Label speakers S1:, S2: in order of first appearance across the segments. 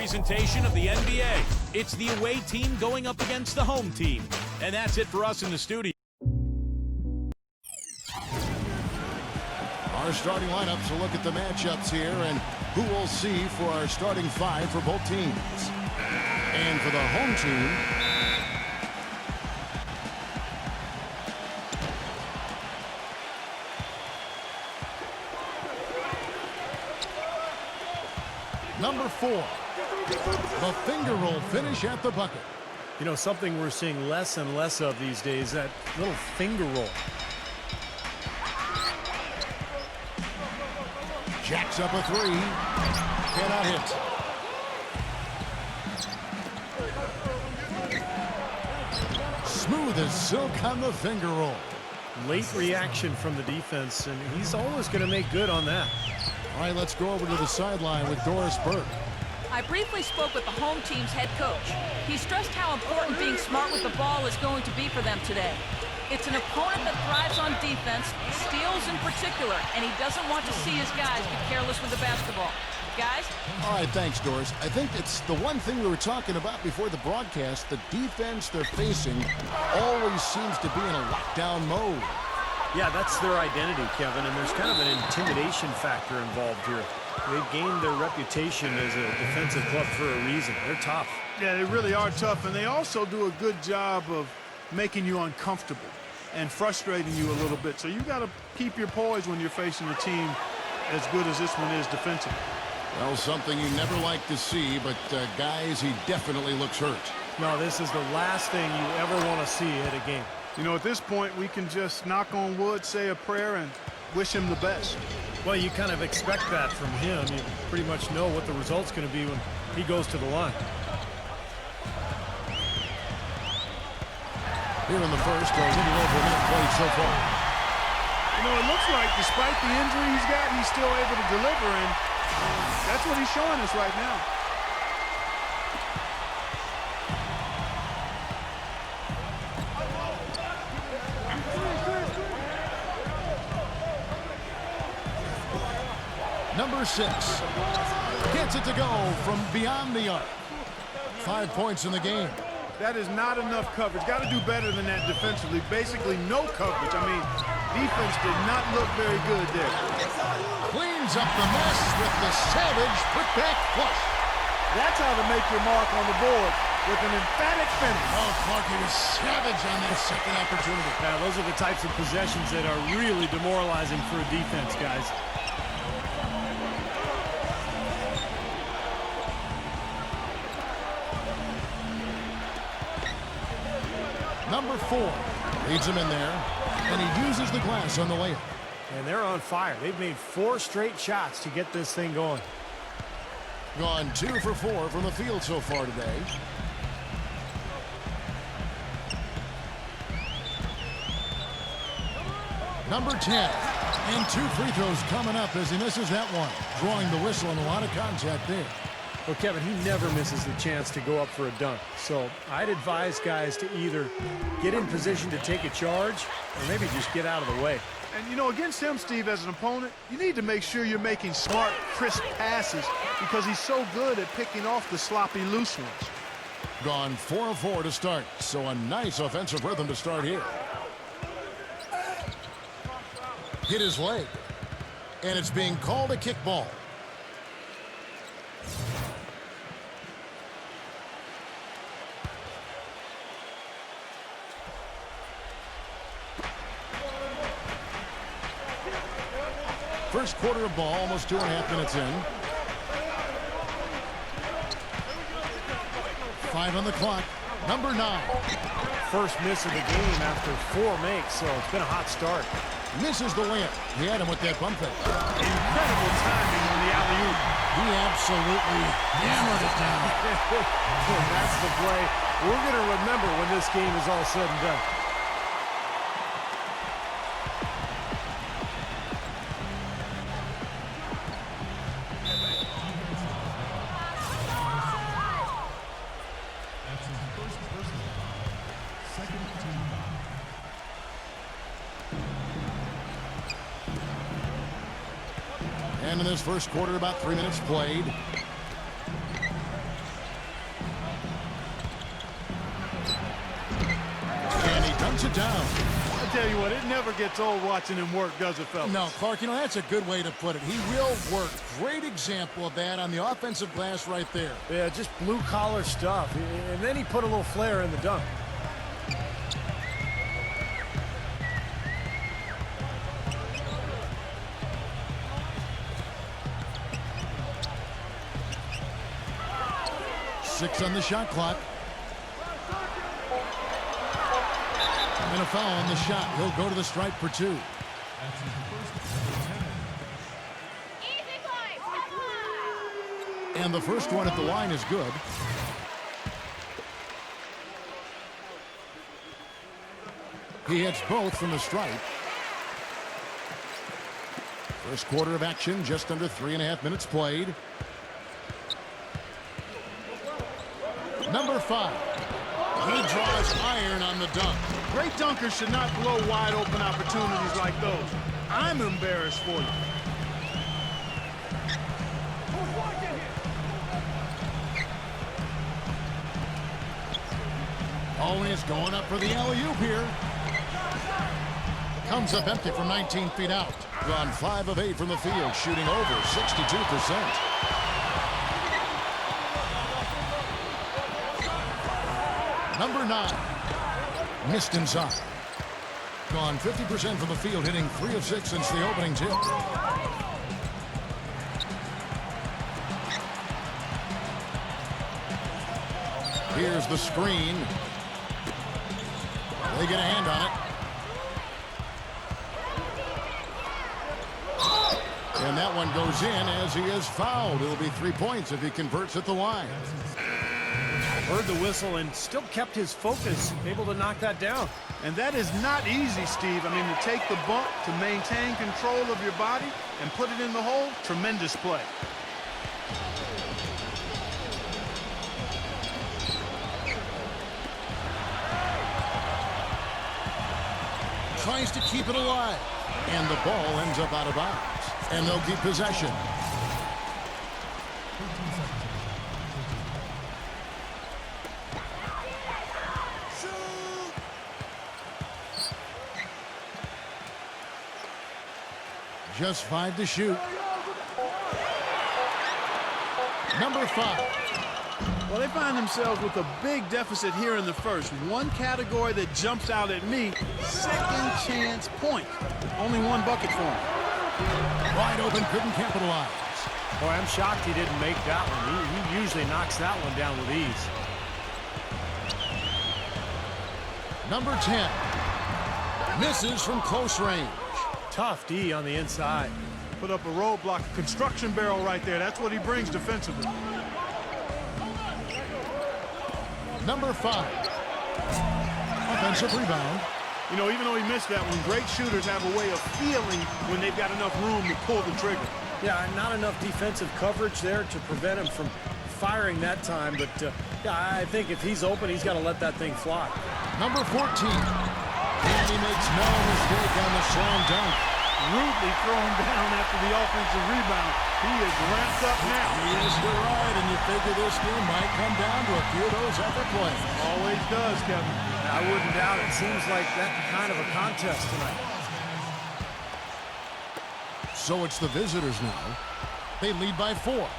S1: presentation of the NBA. It's the away team going up against the home team. And that's it for us in the studio.
S2: Our starting lineups will look at the matchups here and who we'll see for our starting five for both teams. And for the home team, number 4, the finger roll finish at the bucket.
S3: You know, something we're seeing less and less of these days, that little finger roll.
S2: Jacks up a 3. Cannot hit. Smooth as silk on the finger roll.
S3: Late reaction from the defense, and he's always going to make good on that.
S2: All right, let's go over to the sideline with Doris Burke.
S4: I briefly spoke with the home team's head coach. He stressed how important being smart with the ball is going to be for them today. It's an opponent that thrives on defense, steals in particular, and he doesn't want to see his guys be careless with the basketball. Guys?
S2: All right, thanks, Doris. I think it's the one thing we were talking about before the broadcast. The defense they're facing always seems to be in a lockdown mode.
S3: Yeah, that's their identity, Kevin, and there's kind of an intimidation factor involved here. They've gained their reputation as a defensive club for a reason. They're tough.
S5: Yeah, they really are tough, and they also do a good job of making you uncomfortable and frustrating you a little bit. So you got to keep your poise when you're facing a team as good as this one is defensively.
S2: Well, something you never like to see, but guys, he definitely looks hurt.
S3: No, this is the last thing you ever want to see at a game.
S5: You know, at this point, we can just knock on wood, say a prayer, and wish him the best.
S3: Well, you kind of expect that from him. You pretty much know what the result's going to be when he goes to the line.
S2: Here in the first, a little over a minute played so far.
S5: You know, it looks like despite the injury he's got, he's still able to deliver, and that's what he's showing us right now.
S2: Number 6 gets it to go from beyond the arc. 5 points in the game.
S5: That is not enough coverage. Got to do better than that defensively. Basically no coverage. I mean, defense did not look very good there.
S2: Cleans up the mess with the savage put-back flush.
S5: That's how to make your mark on the board, with an emphatic finish.
S2: Oh, Clark, he was savage on that second opportunity.
S3: Now, those are the types of possessions that are really demoralizing for a defense, guys.
S2: Number 4 leads him in there, and he uses the glass on the layup.
S3: And they're on fire. They've made 4 straight shots to get this thing going.
S2: Gone 2 for 4 from the field so far today. Number 10, and 2 free throws coming up as he misses that one. Drawing the whistle and a lot of contact there.
S3: Well, Kevin, he never misses the chance to go up for a dunk. So I'd advise guys to either get in position to take a charge or maybe just get out of the way.
S5: And, you know, against him, Steve, as an opponent, you need to make sure you're making smart, crisp passes because he's so good at picking off the sloppy, loose ones.
S2: Gone 4 of 4 to start, so a nice offensive rhythm to start here. Hit his leg, and it's being called a kickball. First quarter of ball, almost 2.5 minutes in. 5 on the clock. Number 9.
S3: First miss of the game after 4 makes, so it's been a hot start.
S2: Misses the layup. He had him with that bump fake.
S5: Incredible timing on the alley-oop.
S2: He absolutely hammered it down.
S3: That's the play we're going to remember when this game is all said and done.
S2: And in this first quarter, about 3 minutes played. it down.
S5: I tell you what, it never gets old watching him work, does it, fellas?
S2: No, Clark, you know, that's a good way to put it. He will work. Great example of that on the offensive glass right there.
S3: Yeah, just blue-collar stuff. And then he put a little flair in the dunk.
S2: Six on the shot clock. And a foul on the shot. He'll go to the stripe for two. And the first one at the line is good. He hits both from the stripe. First quarter of action, just under 3.5 minutes played. Number 5. He draws iron on the dunk.
S5: Great dunkers should not blow wide open opportunities like those. I'm embarrassed for you.
S2: Always going up for the alley-oop here. Comes up empty from 19 feet out. Gone 5 of 8 from the field, shooting over 62%. Number 9. Missed inside. Gone 50% from the field, hitting 3 of 6 since the opening tip. Here's the screen. They get a hand on it. And that one goes in as he is fouled. It'll be 3 points if he converts at the line.
S3: Heard the whistle and still kept his focus, able to knock that down.
S5: And that is not easy, Steve. I mean, to take the bump, to maintain control of your body, and put it in the hole, tremendous play.
S2: Tries to keep it alive. And the ball ends up out of bounds. And they'll keep possession. Just 5 to shoot. Number 5.
S5: Well, they find themselves with a big deficit here in the first. One category that jumps out at me, second chance point. Only one bucket for him.
S2: Wide open, couldn't capitalize.
S3: Boy, I'm shocked he didn't make that one. He usually knocks that one down with ease.
S2: Number 10. Misses from close range.
S3: Tough D on the inside.
S5: Put up a roadblock, construction barrel right there. That's what he brings defensively.
S2: Number 5. Offensive rebound.
S5: You know, even though he missed that one, great shooters have a way of feeling when they've got enough room to pull the trigger.
S3: Yeah, not enough defensive coverage there to prevent him from firing that time. But, yeah, I think if he's open, he's got to let that thing fly.
S2: Number 14. And he makes no mistake on the slam dunk.
S5: Rudely thrown down after the offensive rebound. He is ramped up now.
S2: Yes, you're right, and you figure this game might come down to a few of those other plays.
S5: Always does, Kevin.
S3: I wouldn't doubt it. Seems like that kind of a contest tonight.
S2: So it's the visitors now. They lead by 4.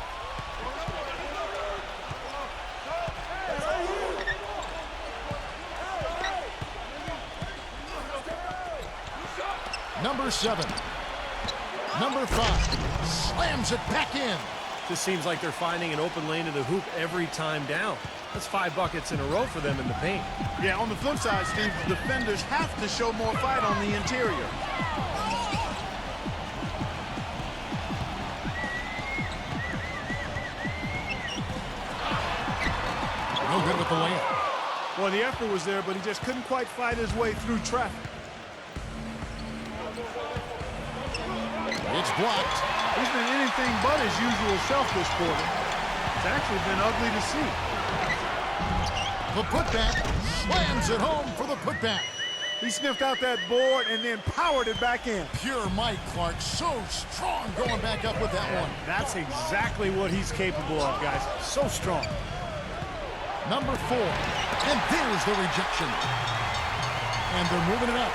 S2: Number 7. Number 5. Slams it back in.
S3: Just seems like they're finding an open lane to the hoop every time down. That's 5 buckets in a row for them in the paint.
S5: Yeah, on the flip side, Steve, the defenders have to show more fight on the interior.
S2: No good with the layup.
S5: Well, the effort was there, but he just couldn't quite fight his way through traffic.
S2: It's blocked.
S5: He's been anything but his usual self this quarter. It's actually been ugly to see.
S2: The putback slams it home for the putback.
S5: He sniffed out that board and then powered it back in.
S2: Pure Mike Clark, so strong going back up with that one.
S3: That's exactly what he's capable of, guys. So strong.
S2: Number 4. And there's the rejection. And they're moving it up.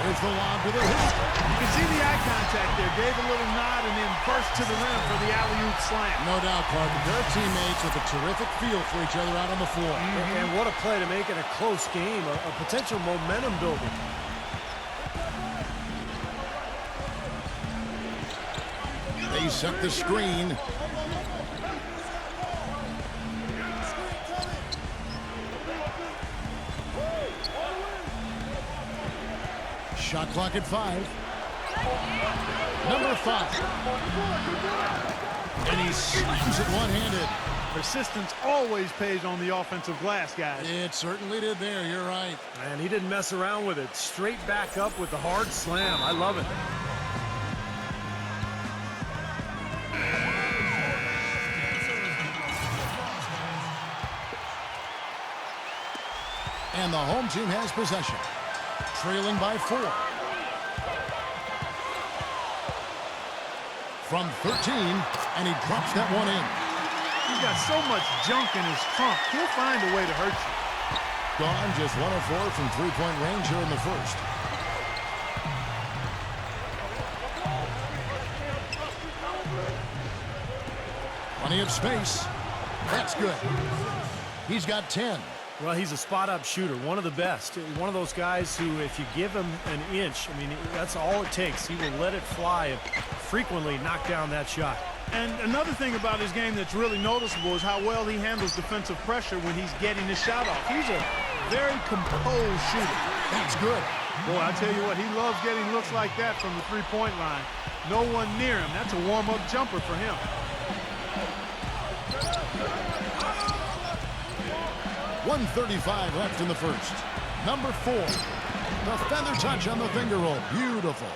S2: There's the lob to the hoop.
S5: You can see the eye contact there. Gave a little nod and then burst to the rim for the alley-oop slam.
S2: No doubt, Clark. They're teammates with a terrific feel for each other out on the floor.
S3: And what a play to make it a close game, a potential momentum builder.
S2: They set the screen. Shot clock at 5. Number 5. And he slams it one-handed.
S5: Persistence always pays on the offensive glass, guys.
S2: It certainly did there. You're right.
S3: And he didn't mess around with it. Straight back up with the hard slam. I love it.
S2: And the home team has possession. Trailing by 4. From 13, and he drops that one in.
S5: He's got so much junk in his trunk. He'll find a way to hurt you.
S2: Gone just 1 of 4 from three-point range here in the first. Plenty of space. That's good. He's got 10.
S3: Well, he's a spot-up shooter, one of the best. One of those guys who, if you give him an inch, I mean, that's all it takes. He will let it fly and frequently knock down that shot.
S5: And another thing about his game that's really noticeable is how well he handles defensive pressure when he's getting his shot off. He's a very composed shooter.
S2: That's good.
S5: Boy, I tell you what, he loves getting looks like that from the three-point line. No one near him. That's a warm-up jumper for him.
S2: 1:35 left in the first. Number 4. The feather touch on the finger roll. Beautiful.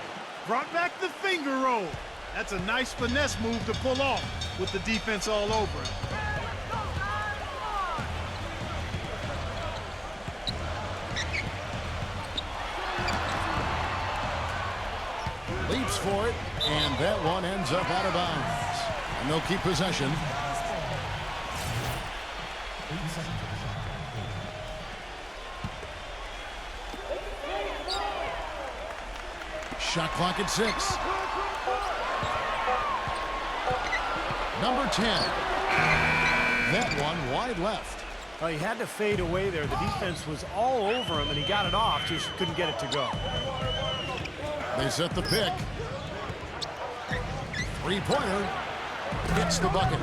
S5: Brought back the finger roll. That's a nice finesse move to pull off with the defense all over him.
S2: Leaps for it, and that one ends up out of bounds. And they'll keep possession. Shot clock at 6. Number 10. That one wide left.
S3: Well, he had to fade away there. The defense was all over him, and he got it off, just couldn't get it to go.
S2: They set the pick. Three-pointer. Hits the bucket.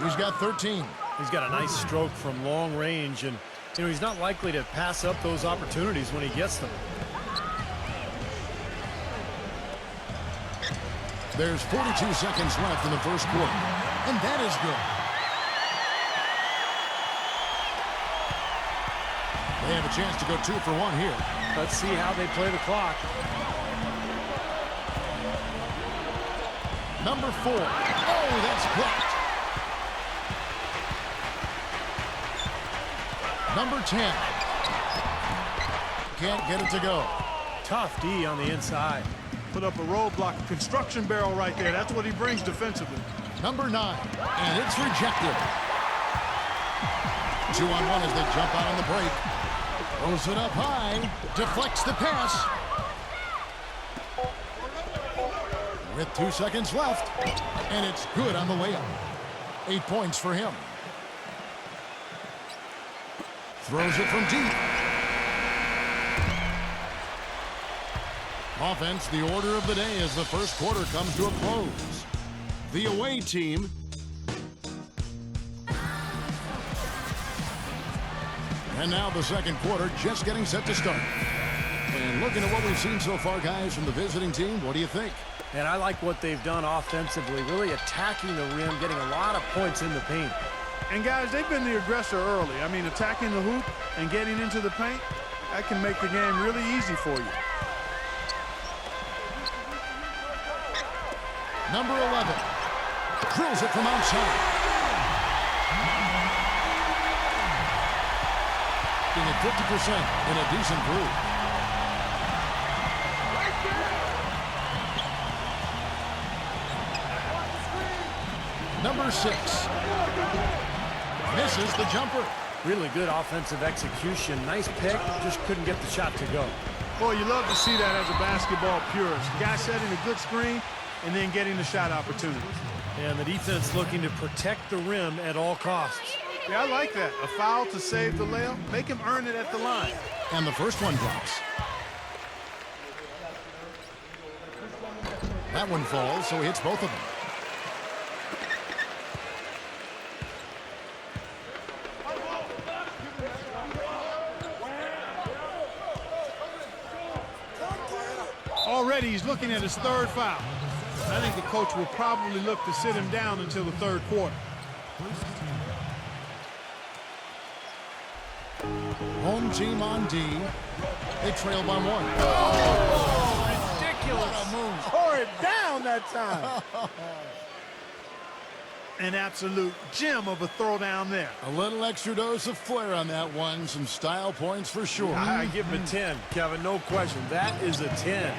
S2: He's got 13.
S3: He's got a nice stroke from long range, and you know he's not likely to pass up those opportunities when he gets them.
S2: There's 42 seconds left in the first quarter, and that is good. They have a chance to go 2 for 1 here.
S3: Let's see how they play the clock.
S2: Number 4. Oh, that's blocked. Number 10. Can't get it to go.
S3: Tough D on the inside.
S5: Put up a roadblock, a construction barrel right there. That's what he brings defensively.
S2: Number 9. And it's rejected. 2-on-1 as they jump out on the break. Throws it up high. Deflects the pass. With 2 seconds left. And it's good on the layup. 8 points for him. Throws it from deep. Offense, the order of the day as the first quarter comes to a close. The away team. And now the second quarter just getting set to start. And looking at what we've seen so far, guys, from the visiting team, what do you think?
S3: And I like what they've done offensively, really attacking the rim, getting a lot of points in the paint.
S5: And guys, they've been the aggressor early. I mean, attacking the hoop and getting into the paint, that can make the game really easy for you.
S2: Number 11. Drills it from outside. Being at 50% in a decent groove. Number 6. Misses the jumper.
S3: Really good offensive execution. Nice pick, just couldn't get the shot to go.
S5: Boy, you love to see that as a basketball purist. Guy setting a good screen and then getting the shot opportunity.
S3: And the defense looking to protect the rim at all costs.
S5: Yeah, I like that. A foul to save the layup. Make him earn it at the line.
S2: And the first one drops. That one falls, so he hits both of them.
S5: Already he's looking at his third foul. I think the coach will probably look to sit him down until the third quarter.
S2: Home team on D. They trail by one.
S3: Oh, ridiculous.
S5: Tore it down that time. An absolute gem of a throwdown there.
S2: A little extra dose of flair on that one. Some style points for sure.
S3: I give him a 10, Kevin, no question. That is a 10.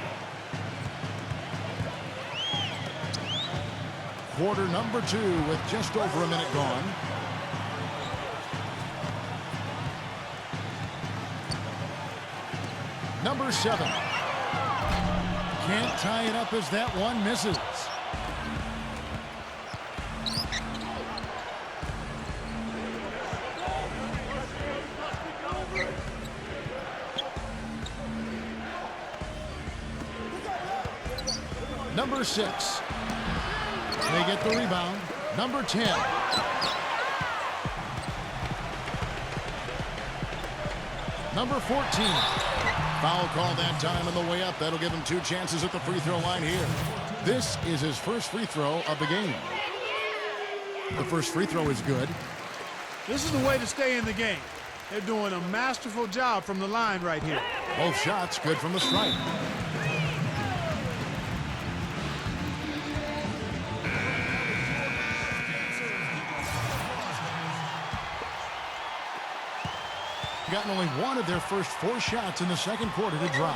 S2: Quarter number 2 with just over a minute gone. Number 7. Can't tie it up as that one misses. Number 6. They get the rebound. Number 10. Number 14. Foul call that time on the way up. That'll give him 2 chances at the free throw line here. This is his first free throw of the game. The first free throw is good.
S5: This is the way to stay in the game. They're doing a masterful job from the line right here.
S2: Both shots good from the stripe. Gotten only one of their first 4 shots in the second quarter to drop.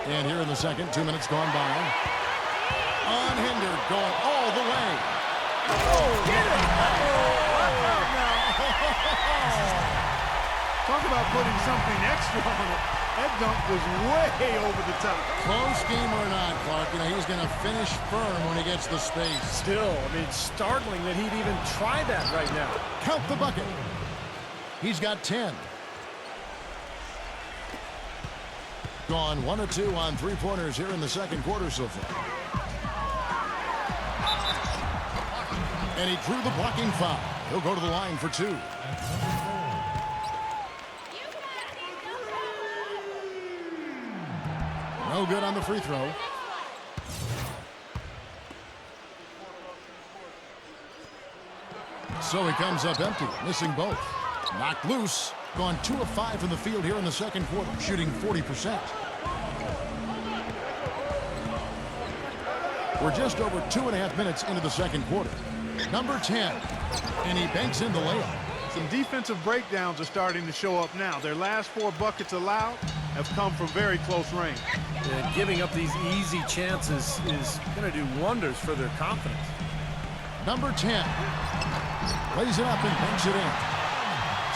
S2: And here in the second, 2 minutes gone by. Unhindered, going all the way.
S5: Oh, get it! Talk about putting something extra on it. That dunk was way over the top.
S2: Close game or not, Clark, he's going to finish firm when he gets the space.
S3: Still, I mean, startling that he'd even try that right now.
S2: Count the bucket. He's got 10. Gone 1 of 2 on 3-pointers here in the second quarter so far. And he drew the blocking foul. He'll go to the line for 2. No good on the free throw. So he comes up empty, missing both. Knocked loose. Gone 2 of 5 from the field here in the second quarter, shooting 40%. We're just over 2.5 minutes into the second quarter. Number 10. And he banks in the layup.
S5: Some defensive breakdowns are starting to show up now. Their last 4 buckets allowed have come from very close range.
S3: And giving up these easy chances is going to do wonders for their confidence.
S2: Number 10. Lays it up and banks it in.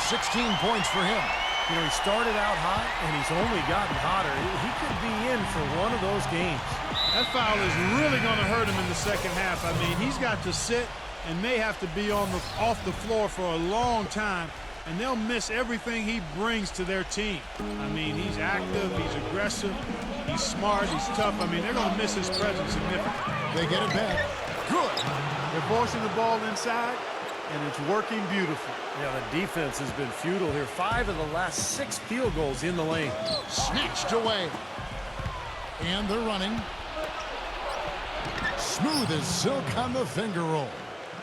S2: 16 points for him.
S3: He started out hot, and he's only gotten hotter. He could be in for one of those games.
S5: That foul is really going to hurt him in the second half. I mean, he's got to sit and may have to be off the floor for a long time, and they'll miss everything he brings to their team. I mean, he's active, he's aggressive, he's smart, he's tough. I mean, they're going to miss his presence significantly.
S2: They get it back. Good.
S5: They're forcing the ball inside, and it's working beautifully.
S3: Yeah, the defense has been futile here. 5 of the last 6 field goals in the lane.
S2: Snatched away. And they're running. Smooth as silk on the finger roll.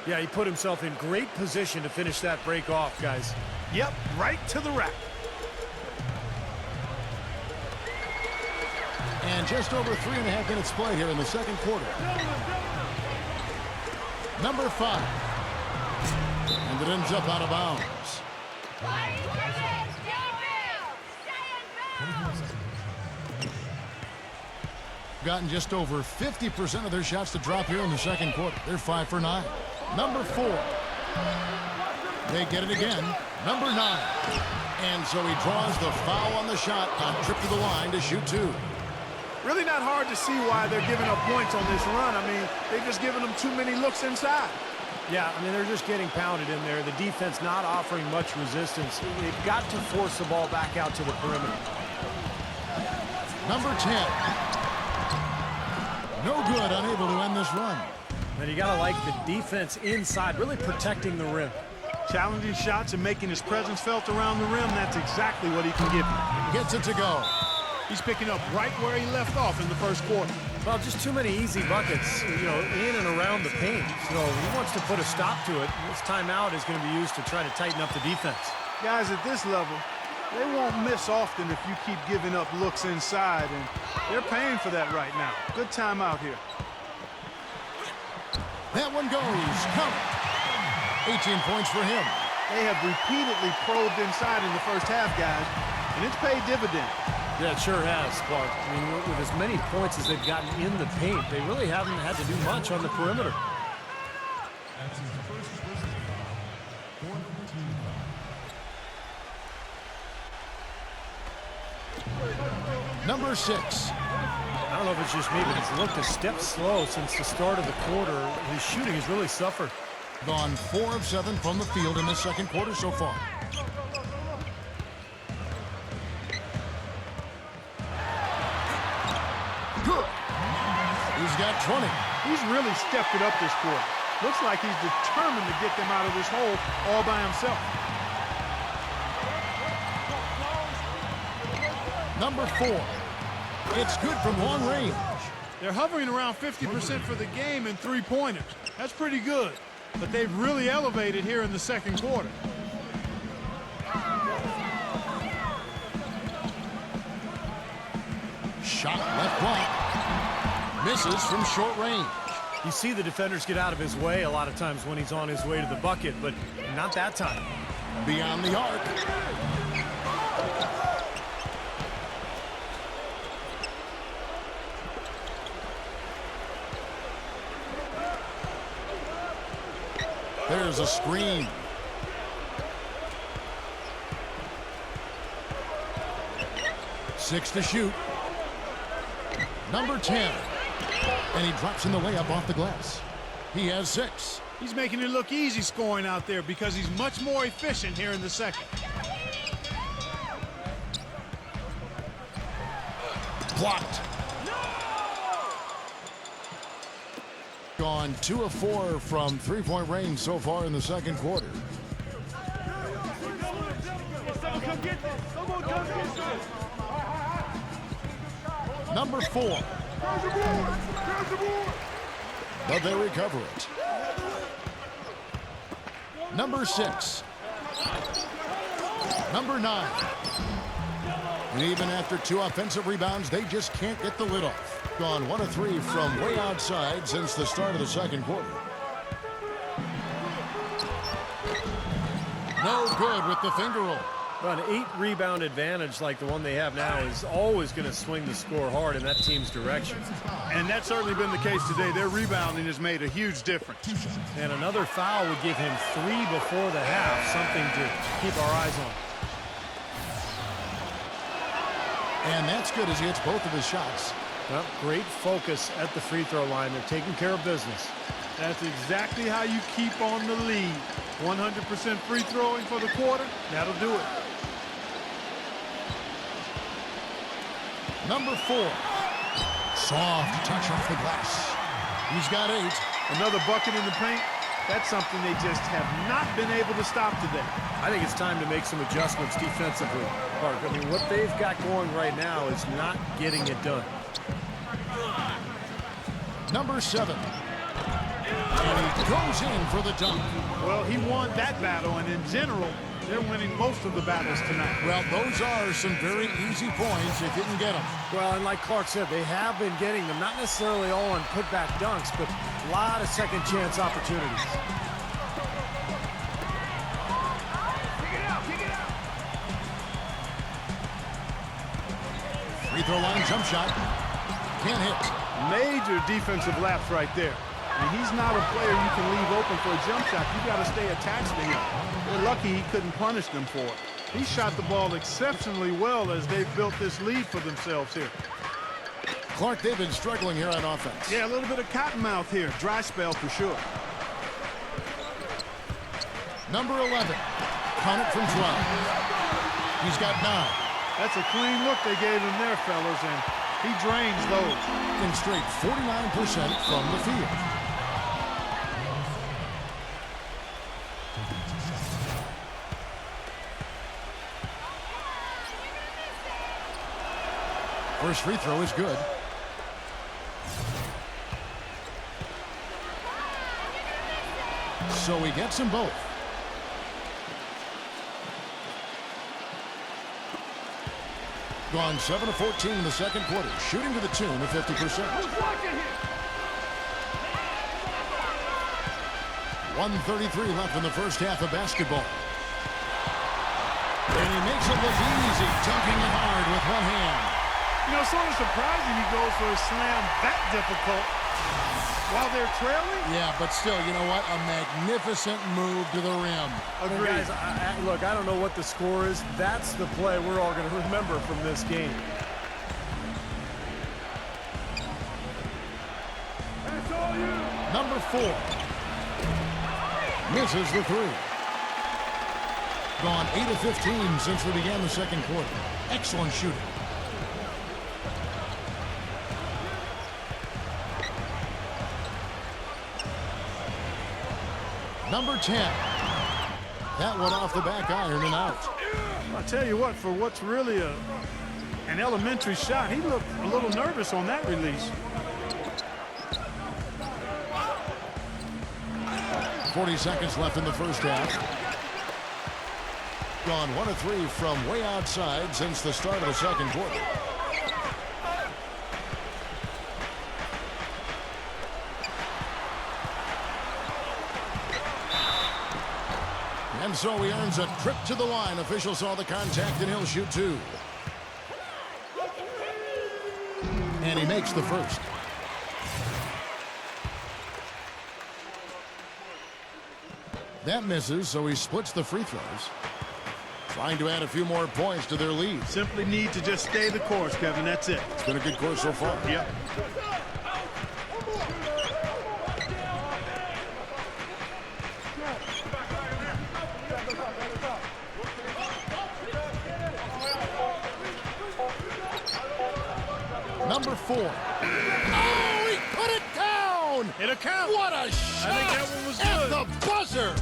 S3: Yeah, he put himself in great position to finish that break off, guys.
S5: Yep, right to the rack.
S2: And just over 3.5 minutes play here in the second quarter. Number 5. And it ends up out of bounds. Gotten just over 50% of their shots to drop here in the second quarter. They're 5 for 9. Number 4. They get it again. Number 9. And so he draws the foul on the shot on trip to the line to shoot 2.
S5: Really not hard to see why they're giving up points on this run. I mean, they're just giving them too many looks inside.
S3: Yeah, I mean, they're just getting pounded in there. The defense not offering much resistance. They've got to force the ball back out to the perimeter.
S2: Number 10. No good, unable to end this run.
S3: And you got to like the defense inside, really protecting the rim.
S5: Challenging shots and making his presence felt around the rim, that's exactly what he can give you.
S2: Gets it to go.
S5: He's picking up right where he left off in the first quarter.
S3: Well, just too many easy buckets, you know, in and around the paint. So he wants to put a stop to it. This timeout is going to be used to try to tighten up the defense.
S5: Guys at this level, they won't miss often if you keep giving up looks inside, and they're paying for that right now. Good timeout here.
S2: That one goes. Count. 18 points for him.
S5: They have repeatedly probed inside in the first half, guys, and it's paid dividends.
S3: Yeah, it sure has, Clark. I mean, with as many points as they've gotten in the paint, they really haven't had to do much on the perimeter.
S2: Number 6.
S3: I don't know if it's just me, but he's looked a step slow since the start of the quarter. His shooting has really suffered.
S2: Gone 4 of 7 from the field in the second quarter so far. Good. He's got 20.
S5: He's really stepped it up this quarter. Looks like he's determined to get them out of this hole all by himself.
S2: Number 4. It's good from long range.
S5: They're hovering around 50% for the game in three-pointers. That's pretty good, but they've really elevated here in the second quarter.
S2: Shot left block. Misses from short range.
S3: You see the defenders get out of his way a lot of times when he's on his way to the bucket, but not that time.
S2: Beyond the arc. There's a screen. Six to shoot. Number 10. And he drops in the layup off the glass. He has 6.
S5: He's making it look easy scoring out there because he's much more efficient here in the second.
S2: Blocked. Gone 2 of 4 from three-point range so far in the second quarter. Number 4. But they recover it. Number 6. Number 9. And even after 2 offensive rebounds, they just can't get the lid off. Gone 1 of 3 from way outside since the start of the second quarter. No good with the finger roll.
S3: Well, an 8-rebound advantage like the one they have now is always going to swing the score hard in that team's direction.
S5: And that's certainly been the case today. Their rebounding has made a huge difference.
S3: And another foul would give him 3 before the half, something to keep our eyes on.
S2: And that's good as he hits both of his shots.
S3: Well, great focus at the free throw line. They're taking care of business.
S5: That's exactly how you keep on the lead. 100% free throwing for the quarter, that'll do it.
S2: Number 4. Soft touch off the glass. He's got 8.
S5: Another bucket in the paint. That's something they just have not been able to stop today.
S3: I think it's time to make some adjustments defensively, Park. I mean, what they've got going right now is not getting it done.
S2: Number 7. And he goes in for the dunk.
S5: Well, he won that battle, and in general, they're winning most of the battles tonight.
S2: Well, those are some very easy points if you can get them.
S3: Well, and like Clark said, they have been getting them, not necessarily all on putback dunks, but a lot of second chance opportunities.
S2: Free throw line jump shot. Can't hit.
S5: Major defensive lapse right there. And he's not a player you can leave open for a jump shot, you got to stay attached to him. They're lucky he couldn't punish them for it. He shot the ball exceptionally well as they've built this lead for themselves here.
S2: Clark, they've been struggling here on offense.
S5: Yeah, a little bit of cottonmouth here. Dry spell for sure.
S2: Number 11. Count it from 12. He's got 9.
S5: That's a clean look they gave him there, fellas, and he drains those.
S2: In straight 49% from the field. First free throw is good. So he gets them both. Gone 7 of 14 in the second quarter, shooting to the tune of 50%. 1:33 left in the first half of basketball. And he makes it look easy, dunking it hard with one hand.
S5: You know, sort of surprising he goes for a slam that difficult while they're trailing.
S2: Yeah, but still, you know what? A magnificent move to the rim.
S5: Agreed.
S3: Guys, look, I don't know what the score is. That's the play we're all going to remember from this game.
S2: Number 4. Misses the three. Gone 8 of 15 since we began the second quarter. Excellent shooting. Number 10. That one off the back iron and out.
S5: I'll tell you what, for what's really an elementary shot, he looked a little nervous on that release.
S2: 40 seconds left in the first half. Gone 1 of 3 from way outside since the start of the second quarter. And so he earns a trip to the line. Officials saw the contact and he'll shoot 2. And he makes the first. That misses, so he splits the free throws. Trying to add a few more points to their lead.
S5: Simply need to just stay the course, Kevin. That's it.
S2: It's been a good course so far.
S5: Yep.
S2: Number 4. Oh, he put it down!
S5: It'll count.
S2: What a shot!
S5: I think that one was
S2: At
S5: good.
S2: the buzzer!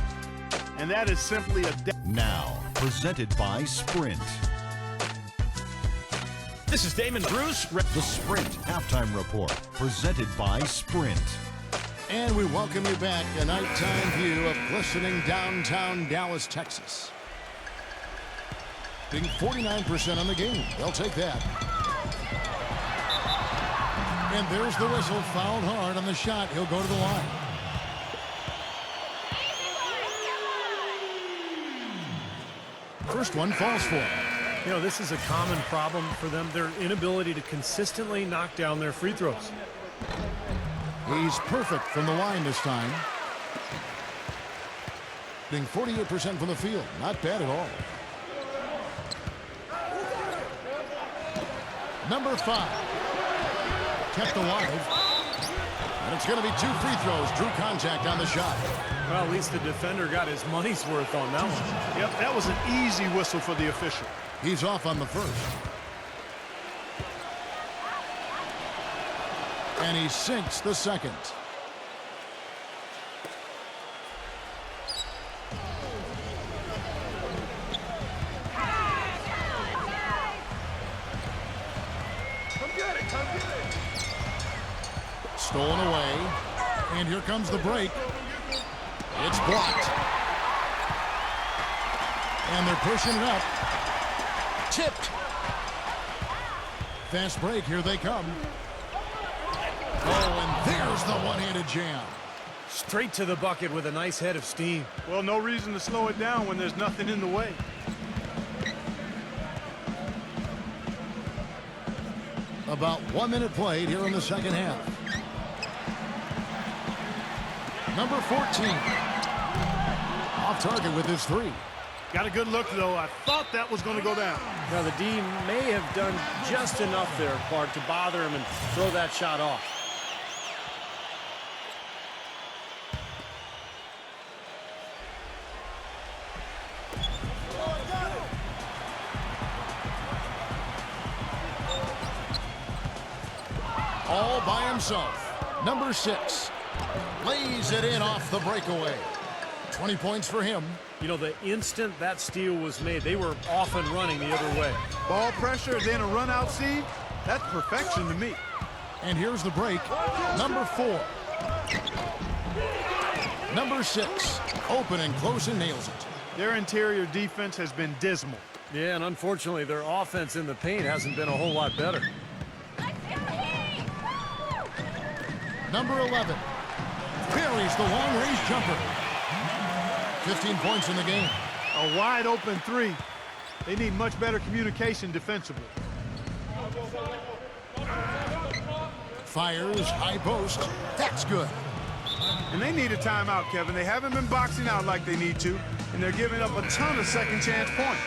S5: And that is simply a...
S6: Now, presented by Sprint.
S1: This is Damon Bruce.
S6: The Sprint Halftime Report, presented by Sprint.
S2: And we welcome you back. A nighttime view of glistening downtown Dallas, Texas. Being 49% on the game. They'll take that. And there's the whistle. Fouled hard on the shot. He'll go to the line. First one falls for him.
S3: You know, this is a common problem for them, their inability to consistently knock down their free throws.
S2: He's perfect from the line this time. Being 48% from the field. Not bad at all. Number 5. Kept alive. And it's going to be 2 free throws. Drew contact on the shot.
S3: Well, at least the defender got his money's worth on that one.
S5: Yep, that was an easy whistle for the official.
S2: He's off on the first. And he sinks the second. Stolen away. And here comes the break. It's blocked. And they're pushing it up. Tipped. Fast break. Here they come. Oh, and there's the one-handed jam.
S3: Straight to the bucket with a nice head of steam.
S5: Well, no reason to slow it down when there's nothing in the way.
S2: About 1 minute played here in the second half. Number 14. Off target with his 3.
S5: Got a good look, though. I thought that was going to go down.
S3: Now, the D may have done just enough there, Clark, to bother him and throw that shot off.
S2: All by himself. Number 6. Lays it in off the breakaway. 20 points for him.
S3: You know, the instant that steal was made, they were off and running the other way.
S5: Ball pressure, then a run-out seed. That's perfection to me.
S2: And here's the break. Number 4. Number 6. Open and close and nails it.
S5: Their interior defense has been dismal.
S3: Yeah, and unfortunately, their offense in the paint hasn't been a whole lot better.
S2: Number 11. Buries the long-range jumper. 15 points in the game.
S5: A wide-open 3. They need much better communication defensively.
S2: Fires high post. That's good.
S5: And they need a timeout, Kevin. They haven't been boxing out like they need to, and they're giving up a ton of second-chance points.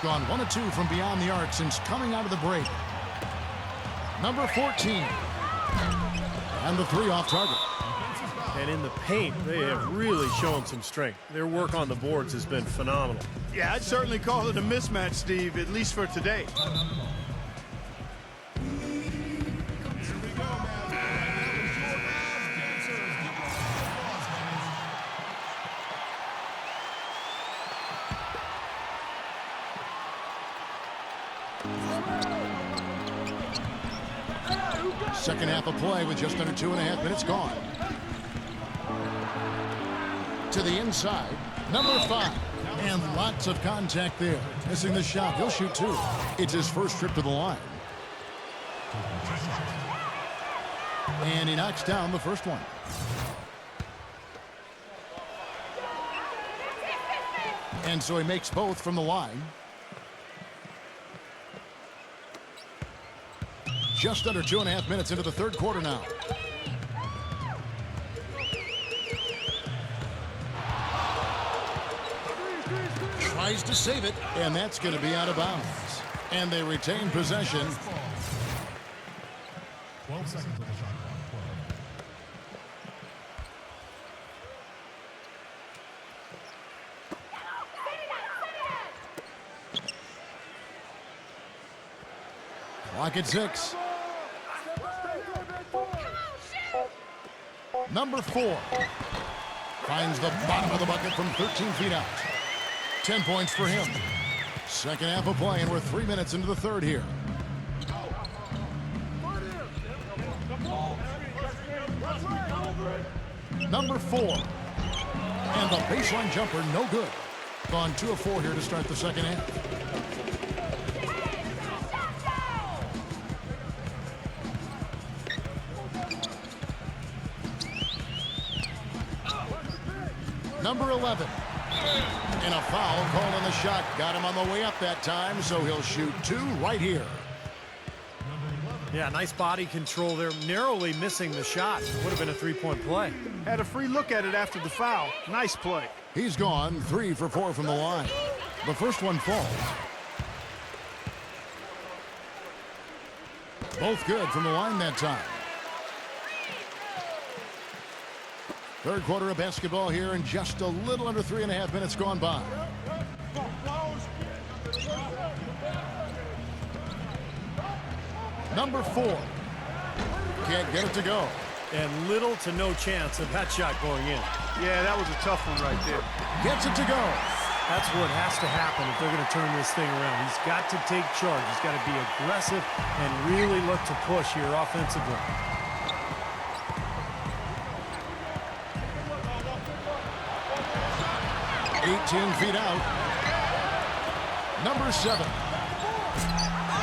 S2: Gone 1 of 2 from beyond the arc since coming out of the break. Number 14. And the 3 off target.
S3: And in the paint, they have really shown some strength. Their work on the boards has been phenomenal.
S5: Yeah, I'd certainly call it a mismatch, Steve, at least for today.
S2: Second half of play with just under 2.5 minutes gone. To the inside, number 5. And lots of contact there. Missing the shot. He'll shoot 2. It's his first trip to the line. And he knocks down the first one. And so he makes both from the line. Just under 2.5 minutes into the third quarter now. Tries to save it, and that's going to be out of bounds. And they retain possession.
S6: 12 seconds on the shot clock.
S2: Clock at 6. Number 4 finds the bottom of the bucket from 13 feet out. 10 points for him. Second half of play, and we're 3 minutes into the third here. Number 4. And the baseline jumper, no good. Gone 2 of 4 here to start the second half. Number 11. And a foul called on the shot. Got him on the way up that time, so he'll shoot 2 right here.
S3: Yeah, nice body control there. Narrowly missing the shot. Would have been a 3-point play.
S5: Had a free look at it after the foul. Nice play.
S2: He's gone 3 for 4 from the line. The first one falls. Both good from the line that time. Third quarter of basketball here, and just a little under 3.5 minutes gone by. Number 4. Can't get it to go.
S3: And little to no chance of that shot going in.
S5: Yeah, that was a tough one right there.
S2: Gets it to go.
S3: That's what has to happen if they're going to turn this thing around. He's got to take charge. He's got to be aggressive and really look to push here offensively.
S2: $18 feet out. Number 7.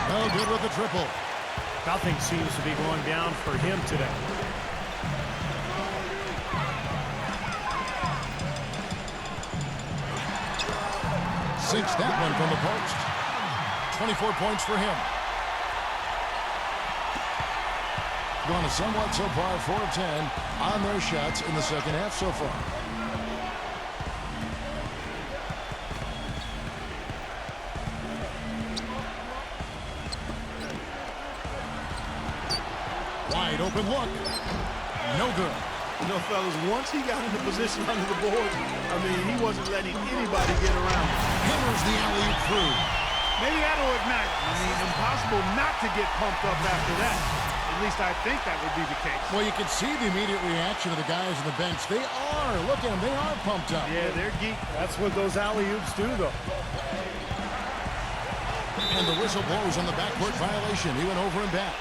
S2: No good with the triple.
S3: Nothing seems to be going down for him today.
S2: Sinks that one from the post. 24 points for him. Gone a somewhat subpar 4 of 10 on their shots in the second half so far. Wide open look. No good.
S5: You know, fellas, once he got into position under the board, I mean, he wasn't letting anybody get around him.
S2: Hammers the alley-oop through.
S5: Maybe that'll ignite him. I mean, impossible not to get pumped up after that. At least I think that would be the case.
S2: Well, you can see the immediate reaction of the guys on the bench. They are. Look at them. They are pumped up.
S5: Yeah, they're geek.
S3: That's what those alley-oops do, though.
S2: And the whistle blows on the backcourt violation. He went over and back.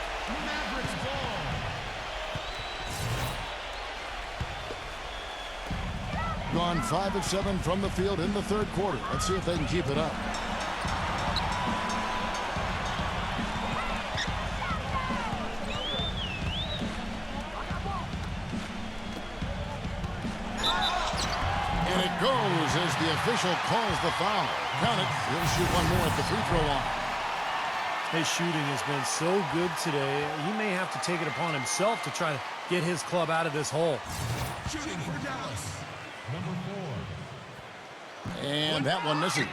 S2: Gone 5 of 7 from the field in the third quarter. Let's see if they can keep it up. And it goes as the official calls the foul. Count it. He'll shoot one more at the free throw line.
S3: His shooting has been so good today. He may have to take it upon himself to try to get his club out of this hole.
S6: Shooting for Dallas. Number 4.
S2: And that one misses.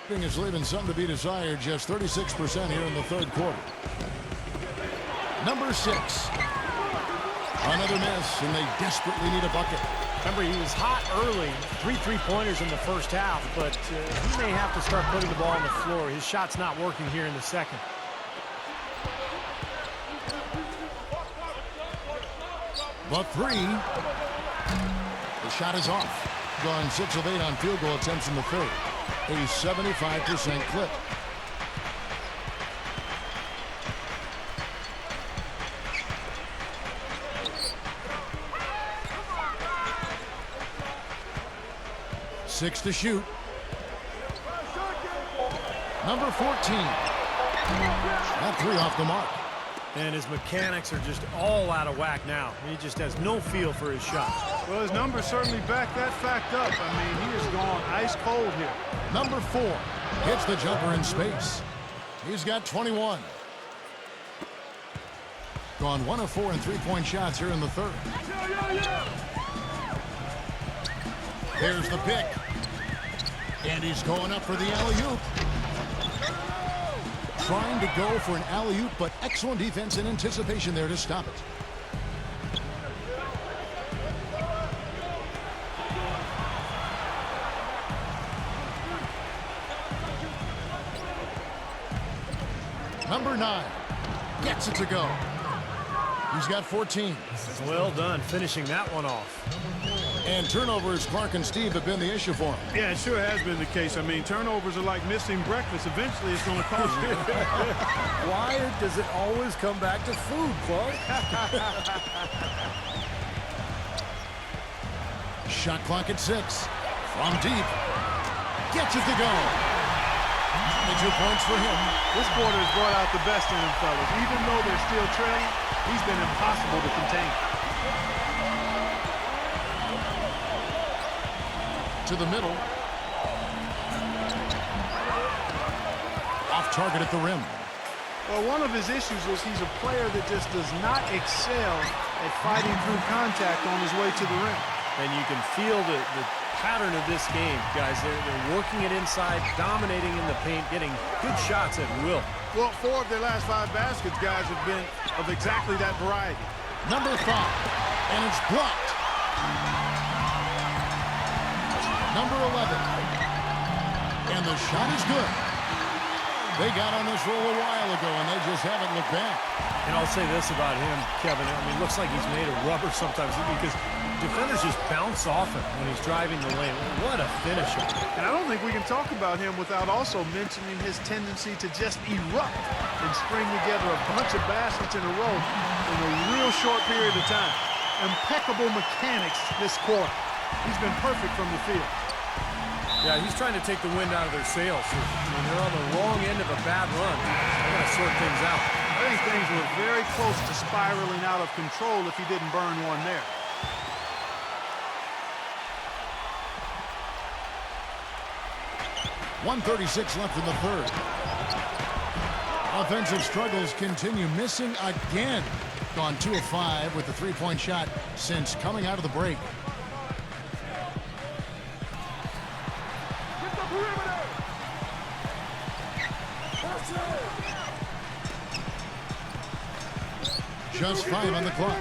S2: Shooting is leaving some to be desired. Just 36% here in the third quarter. Number 6. Another miss, and they desperately need a bucket.
S3: Remember, he was hot early. 3 3-pointers in the first half, but he may have to start putting the ball on the floor. His shot's not working here in the second.
S2: But 3. The shot is off. Gone 6 of 8 on field goal attempts in the third. A 75% clip. Six to shoot. Number 14. That 3 off the mark.
S3: And his mechanics are just all out of whack now. He just has no feel for his shot.
S5: Well, his numbers certainly back that fact up. I mean, he is gone ice cold here.
S2: Number 4 hits the jumper in space. He's got 21. Gone 1 of 4 in 3-point shots here in the third. There's the pick. And he's going up for the alley-oop. Trying to go for an alley-oop, but excellent defense and anticipation there to stop it. Number 9 gets it to go. He's got 14.
S3: Well done finishing that one off.
S2: And turnovers, Clark and Steve, have been the issue for him.
S5: Yeah, it sure has been the case. I mean, turnovers are like missing breakfast. Eventually, it's going to cost you.
S3: Why does it always come back to food, Clark?
S2: Shot clock at 6. From deep. Gets it to go. 22 points for him.
S5: This quarter has brought out the best in him, fellas. Even though they're still trailing, he's been impossible to contain.
S2: To the middle. Off target at the rim.
S5: Well, one of his issues is he's a player that just does not excel at fighting through contact on his way to the rim.
S3: And you can feel the pattern of this game, guys. They're working it inside, dominating in the paint, getting good shots at will.
S5: Well, 4 of their last 5 baskets, guys, have been of exactly that variety.
S2: Number 5. And it's blocked. Number 11. And the shot is good. They got on this roll a while ago, and they just haven't looked back.
S3: And I'll say this about him, Kevin. I mean, it looks like he's made of rubber sometimes because defenders just bounce off him when he's driving the lane. What a finisher.
S5: And I don't think we can talk about him without also mentioning his tendency to just erupt and string together a bunch of baskets in a row in a real short period of time. Impeccable mechanics this quarter. He's been perfect from the field.
S3: Yeah, he's trying to take the wind out of their sails. When they're on the wrong end of a bad run, they got to sort things out.
S5: I think things were very close to spiraling out of control if he didn't burn one there. .136 left in the third.
S2: Offensive struggles continue, missing again. Gone 2 of 5 with the three-point shot since coming out of the break. Just 5 on the clock.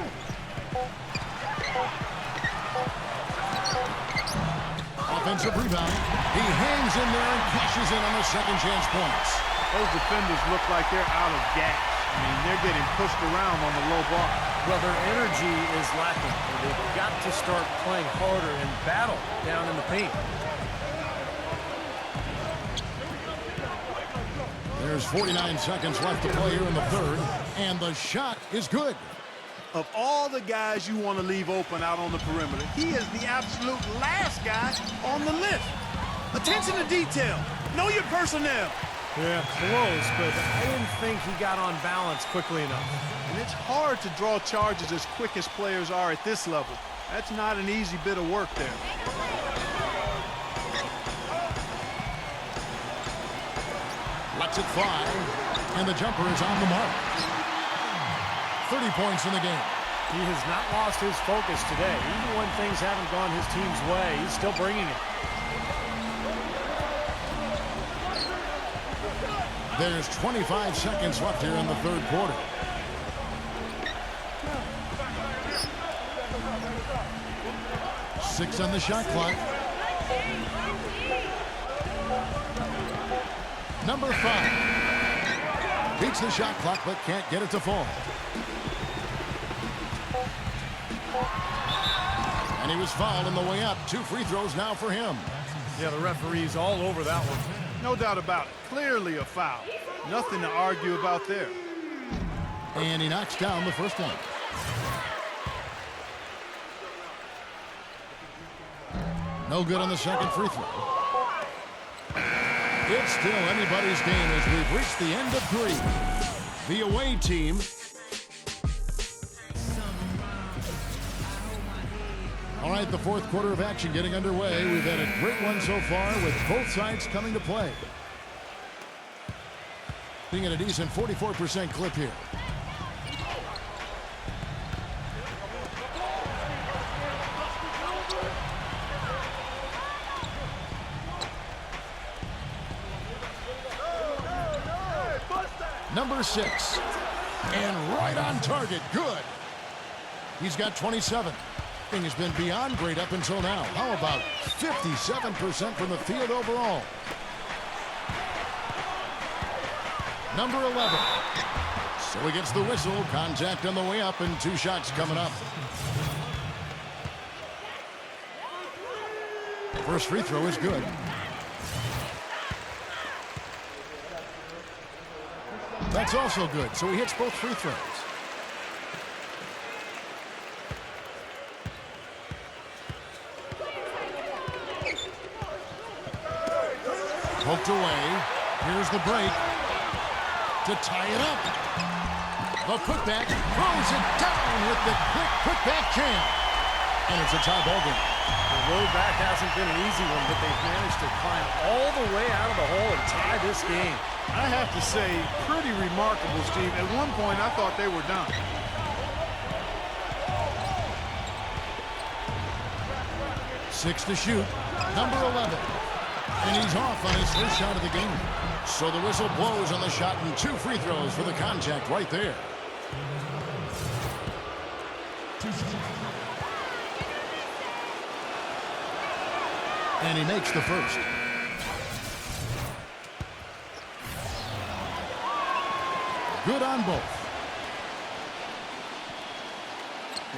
S2: Offensive rebound. He hangs in there and cashes in on the second chance points.
S5: Those defenders look like they're out of gas. I mean, they're getting pushed around on the low bar.
S3: Well, their energy is lacking. They've got to start playing harder and battle down in the paint.
S2: There's 49 seconds left to play here in the third, and the shot is good.
S5: Of all the guys you want to leave open out on the perimeter, he is the absolute last guy on the list. Attention to detail. Know your personnel.
S3: Yeah, close, but I didn't think he got on balance quickly enough.
S5: And it's hard to draw charges as quick as players are at this level. That's not an easy bit of work there.
S2: Lets it fly, and the jumper is on the mark. 30 points in the game.
S3: He has not lost his focus today. Even when things haven't gone his team's way, he's still bringing it.
S2: There's 25 seconds left here in the third quarter. Six on the shot clock. Number 5. Beats the shot clock, but can't get it to fall. And he was fouled on the way up. 2 free throws now for him.
S3: Yeah, the referee's all over that one.
S5: No doubt about it. Clearly a foul. Nothing to argue about there.
S2: And he knocks down the first one. No good on the second free throw. It's still anybody's game as we've reached the end of 3. The away team all right, the fourth quarter of action getting underway. We've had a great one so far with both sides coming to play. Being at a decent 44% clip here. Number 6. And right on target. Good. He's got 27. Thing has been beyond great up until now. How about 57% from the field overall? Number 11. So he gets the whistle. Contact on the way up and 2 shots coming up. First free throw is good. That's also good. So he hits both free throws. Poked away. Here's the break to tie it up. The putback throws it down with the quick putback jam. And it's a tie ball game.
S3: The road back hasn't been an easy one, but they've managed to climb all the way out of the hole and tie this game.
S5: I have to say, pretty remarkable, Steve. At one point, I thought they were done.
S2: Six to shoot. Number 11. And he's off on his first shot of the game. So the whistle blows on the shot and 2 free throws for the contact right there. And he makes the first. Good on both.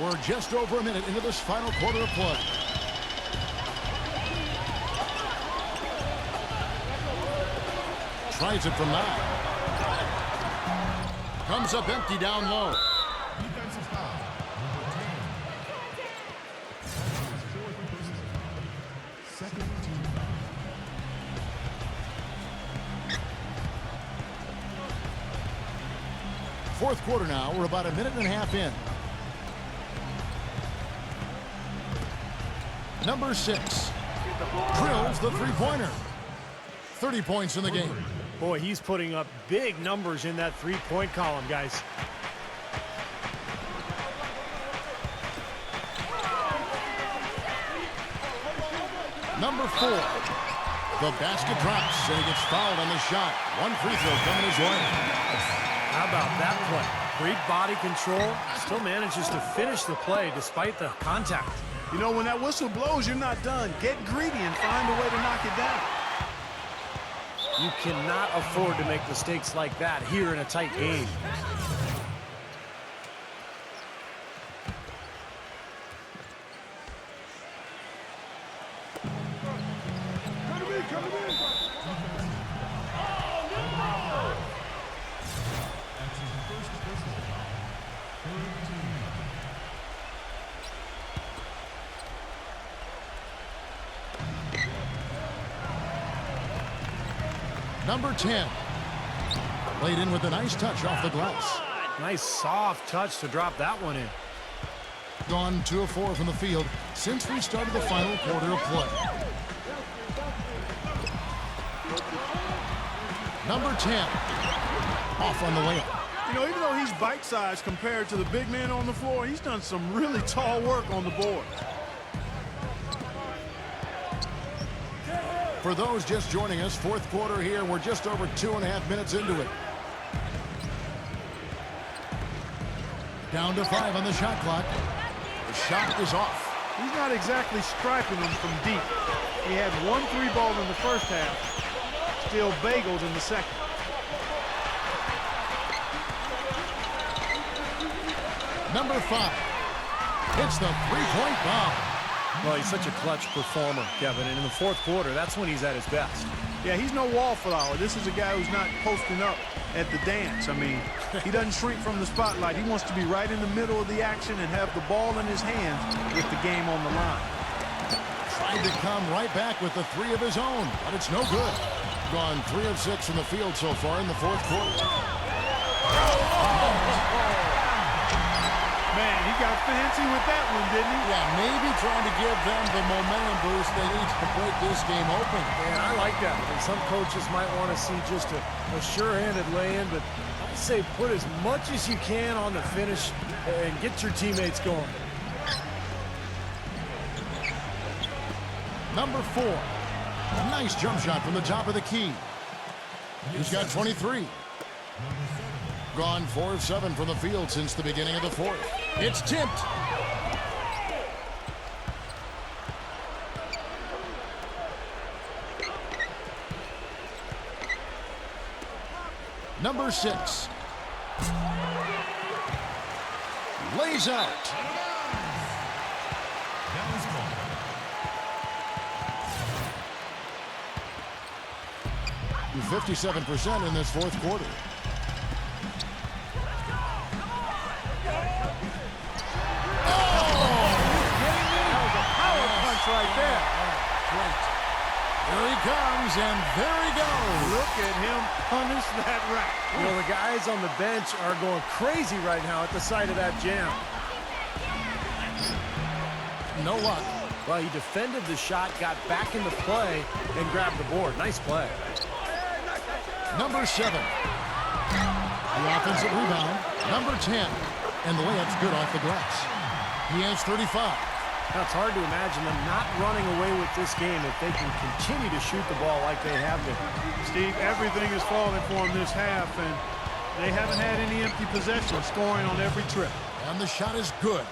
S2: We're just over a minute into this final quarter of play. Tries it from 9. Comes up empty down low. Fourth quarter now. We're about a minute and a half in. Number 6 drills the three-pointer. 30 points in the game.
S3: Boy, he's putting up big numbers in that three-point column, guys.
S2: Number 4. The basket drops, and he gets fouled on the shot. One free throw coming his way.
S3: How about that play? Great body control. Still manages to finish the play despite the contact.
S5: You know, when that whistle blows, you're not done. Get greedy and find a way to knock it down.
S3: You cannot afford to make mistakes like that here in a tight game.
S2: Number 10. Played in with a nice touch off the glass.
S3: Nice soft touch to drop that one in.
S2: Gone 2 of 4 from the field since we started the final quarter of play. Number 10. Off on the layup.
S5: You know, even though he's bite-sized compared to the big man on the floor, he's done some really tall work on the board.
S2: For those just joining us, fourth quarter here. We're just over 2.5 minutes into it. Down to 5 on the shot clock. The shot is off.
S5: He's not exactly striping them from deep. He had 1 3-ball in the first half, still bageled in the second.
S2: Number 5 hits the three-point bomb.
S3: Well, he's such a clutch performer, Kevin, and in the fourth quarter, that's when he's at his best.
S5: Yeah, he's no wallflower. This is a guy who's not posting up at the dance. I mean, he doesn't shrink from the spotlight. He wants to be right in the middle of the action and have the ball in his hands with the game on the line.
S2: Tried to come right back with the 3 of his own, but it's no good. Gone 3 of 6 from the field so far in the fourth quarter.
S5: Man, he got fancy with that one, didn't he?
S2: Yeah, maybe trying to give them the momentum boost they need to break this game open.
S3: And I like that. And some coaches might want to see just a sure-handed lay-in, but I'd say put as much as you can on the finish and get your teammates going.
S2: Number 4. A nice jump shot from the top of the key. He's got 23. Gone 4 of 7 from the field since the beginning of the fourth. It's tipped. Number 6. Lays out. 57% in this fourth quarter.
S5: Right there.
S2: Great. Here he comes, and there he goes.
S5: Look at him punish that rack.
S3: You know, the guys on the bench are going crazy right now at the sight of that jam.
S2: No luck.
S3: Well, he defended the shot, got back into play, and grabbed the board. Nice play.
S2: Number 7. The offensive rebound. Number 10. And the layup's good off the glass. He has 35.
S3: Now, it's hard to imagine them not running away with this game if they can continue to shoot the ball like they have been.
S5: Steve, everything is falling for them this half, and they haven't had any empty possessions, scoring on every trip.
S2: And the shot is good.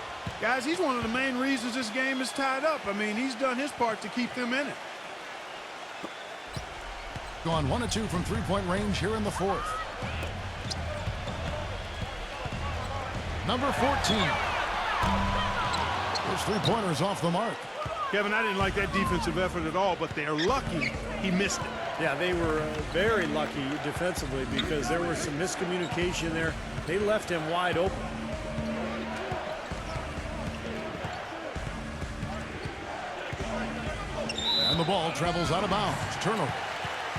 S5: Guys, he's one of the main reasons this game is tied up. I mean, he's done his part to keep them in it.
S2: Gone 1 of 2 from three-point range here in the fourth. Number 14. His three-pointer's off the mark.
S5: Kevin, I didn't like that defensive effort at all, but they're lucky he missed it.
S3: Yeah, they were very lucky defensively because there was some miscommunication there. They left him wide open.
S2: And the ball travels out of bounds. Turnover.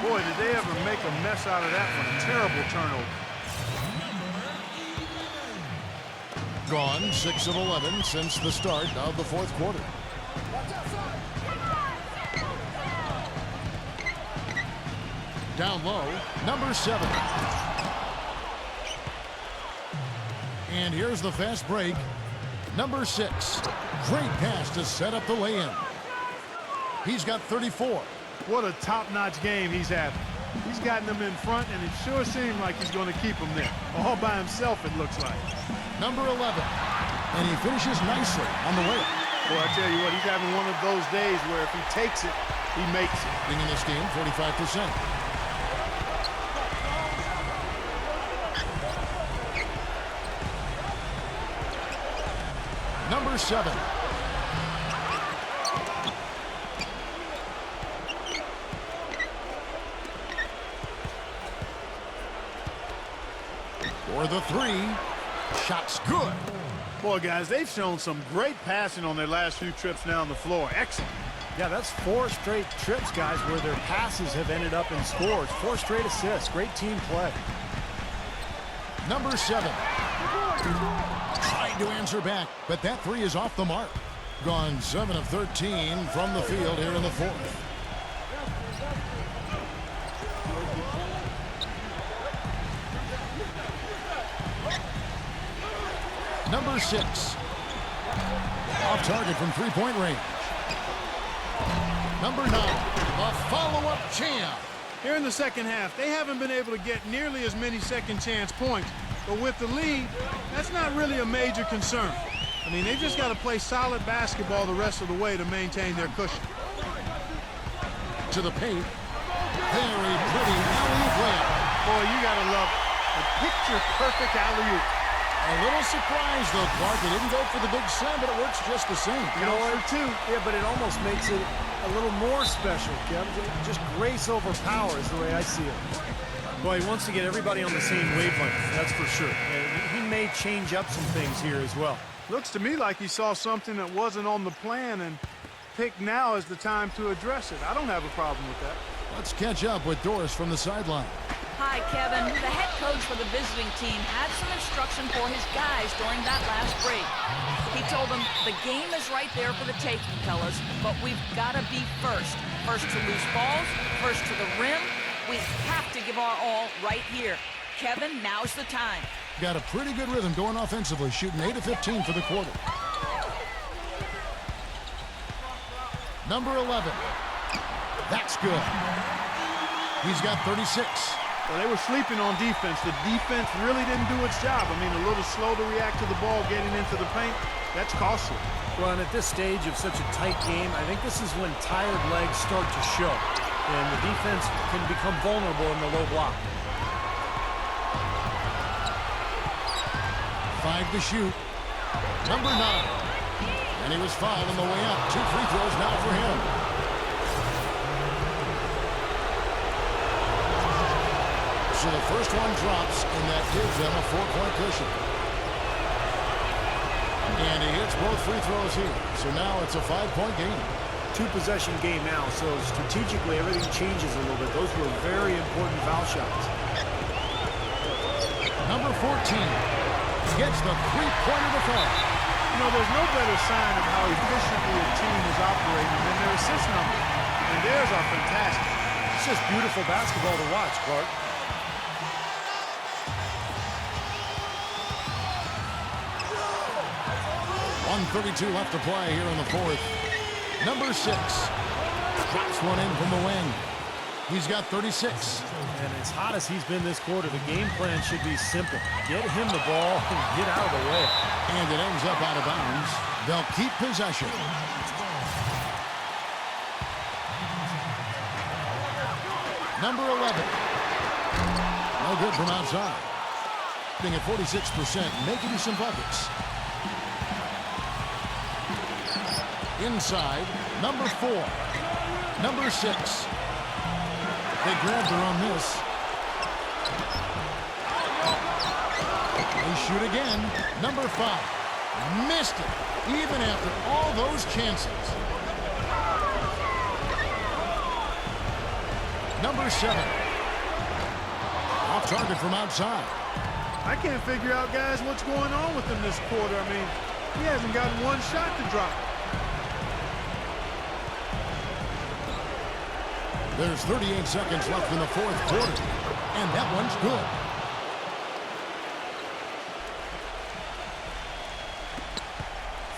S5: Boy, did they ever make a mess out of that one. A terrible turnover.
S2: Gone 6 of 11 since the start of the fourth quarter. Down low, number 7. And here's the fast break. Number 6. Great pass to set up the lay-in. He's got 34.
S5: What a top-notch game he's having. He's gotten them in front, and it sure seemed like he's going to keep them there. All by himself, it looks like.
S2: Number 11. And he finishes nicely on the layup.
S5: Boy, I tell you what, he's having one of those days where if he takes it, he makes it.
S2: Being in this game, 45%. Number 7. For the 3. Shot's good.
S5: Boy, guys, they've shown some great passing on their last few trips down the floor. Excellent.
S3: Yeah, that's 4 straight trips, guys, where their passes have ended up in scores. 4 straight assists. Great team play.
S2: Number 7. Trying to answer back, but that 3 is off the mark. Gone 7 of 13 from the field here in the 4th. Number 6. Off target from three-point range. Number 9. A follow-up jam.
S5: Here in the second half, they haven't been able to get nearly as many second-chance points. But with the lead, that's not really a major concern. I mean, they've just got to play solid basketball the rest of the way to maintain their cushion.
S2: To the paint. Very pretty alley-oop layup.
S5: Boy, you got to love a picture-perfect alley-oop.
S2: A little surprise, though, Clark. They didn't go for the big slam, but it works just the same.
S3: You know what, too? Yeah, but it almost makes it a little more special, Kevin. Just grace over power is the way I see it. Boy, he wants to get everybody on the same wavelength, that's for sure. And he may change up some things here as well.
S5: Looks to me like he saw something that wasn't on the plan and picked now as the time to address it. I don't have a problem with that.
S2: Let's catch up with Doris from the sideline.
S4: Hi, Kevin. The head coach for the visiting team had some instruction for his guys during that last break. He told them, the game is right there for the taking, fellas, but we've got to be first. First to loose balls, first to the rim. We have to give our all right here. Kevin, now's the time.
S2: Got a pretty good rhythm going offensively, shooting 8 of 15 for the quarter. Number 11. That's good. He's got 36.
S5: Well, they were sleeping on defense. The defense really didn't do its job. I mean, a little slow to react to the ball getting into the paint. That's costly.
S3: Well, and at this stage of such a tight game, I think this is when tired legs start to show. And the defense can become vulnerable in the low block.
S2: 5 to shoot. Number 9. And he was fouled on the way up. 2 free throws now for him. So the first one drops, and that gives them a 4-point cushion. And he hits both free throws here. So now it's a 5-point game.
S3: 2-possession game now, so strategically everything changes a little bit. Those were very important foul shots.
S2: Number 14 gets the three-pointer to fall.
S5: You know, there's no better sign of how efficiently a team is operating than their assist number. And theirs are fantastic.
S3: It's just beautiful basketball to watch, Clark.
S2: .132 left to play here in the 4th. Number 6 drops one in from the wing. He's got 36.
S3: And as hot as he's been this quarter, the game plan should be simple. Get him the ball and get out of the way.
S2: And it ends up out of bounds. They'll keep possession. Number 11. No good from outside. Being at 46%, making some buckets. Inside, number 4. Number 6. They grabbed her on this. They shoot again. Number 5. Missed it, even after all those chances. Number 7. Off target from outside.
S5: I can't figure out, guys, what's going on with him this quarter. I mean, he hasn't gotten one shot to drop.
S2: There's 38 seconds left in the fourth quarter, and that one's good.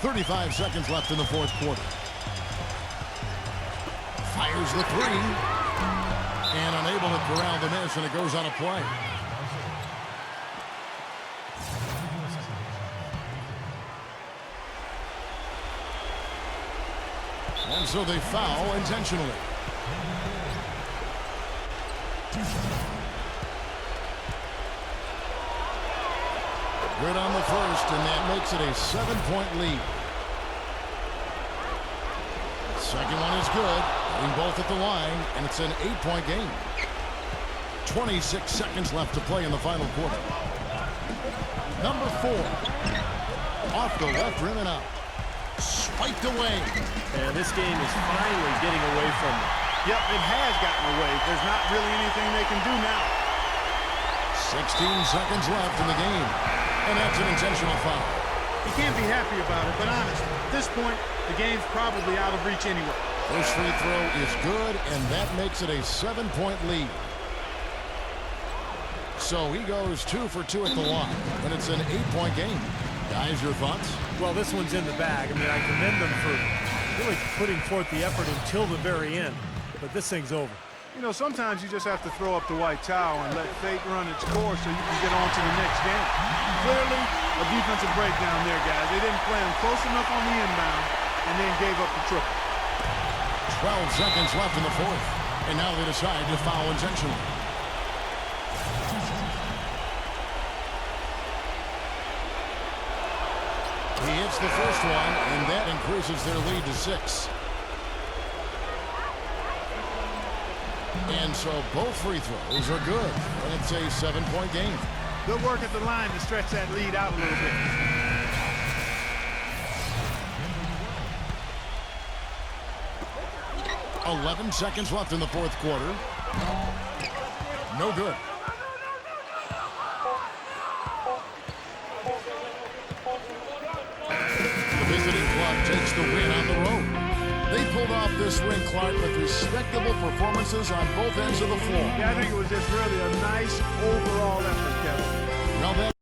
S2: .35 seconds left in the fourth quarter. Fires the three, and unable to corral the miss, and it goes on a play. And so they foul intentionally. Good on the first, and that makes it a 7-point lead. Second one is good. Hitting both at the line, and it's an 8-point game. 26 seconds left to play in the final quarter. Number 4. Off the left rim and out. Spiked away.
S3: And this game is finally getting away from them.
S5: Yep, it has gotten away. There's not really anything they can do now.
S2: 16 seconds left in the game. And that's an intentional foul.
S5: You can't be happy about it, but honestly, at this point, the game's probably out of reach anyway.
S2: This free throw is good, and that makes it a 7-point lead. So he goes 2 for 2 at the line, and it's an 8-point game. Guys, your thoughts?
S3: Well, this one's in the bag. I mean, I commend them for really putting forth the effort until the very end. But this thing's over.
S5: You know, sometimes you just have to throw up the white towel and let fate run its course so you can get on to the next game. Clearly, a defensive breakdown there, guys. They didn't play them close enough on the inbound and then gave up the triple.
S2: 12 seconds left in the fourth. And now they decide to foul intentionally. He hits the first one, and that increases their lead to 6. And so both free throws are good. And it's a 7-point game.
S5: Good work at the line to stretch that lead out a little bit.
S2: .11 seconds left in the fourth quarter. No good. The visiting club takes the win on the road. They pulled off this win, Clark, with respectable performances on both ends of the floor.
S5: Yeah, I think it was just really a nice overall effort, Kevin.
S2: Now that